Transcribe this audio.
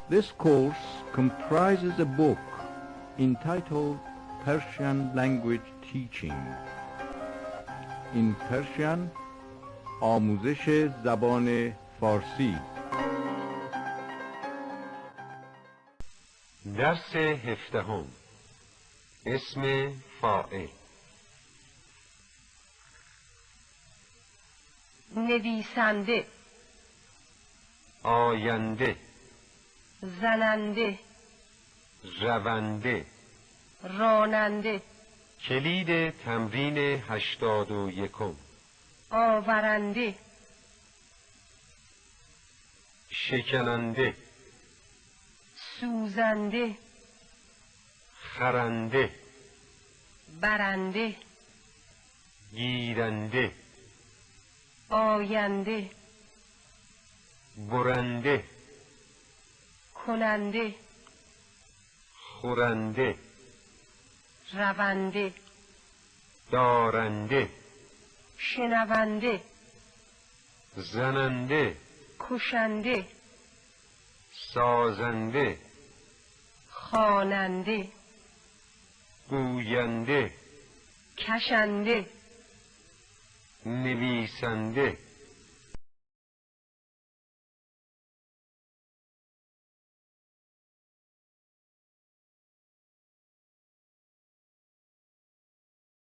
This course comprises a book entitled Persian Language Teaching. In Persian آموزش زبان فارسی. درس 17. اسم فاعل. نویسنده، آینده، زننده، رونده. راننده، کلید تمرین 81. آورنده، شکننده، سوزنده، خرنده، برنده، گیرنده، آینده، برنده، کننده، خورنده، رونده، دارنده، شنونده، زننده، کشنده، سازنده، خواننده، گوینده، کشنده، نویسنده،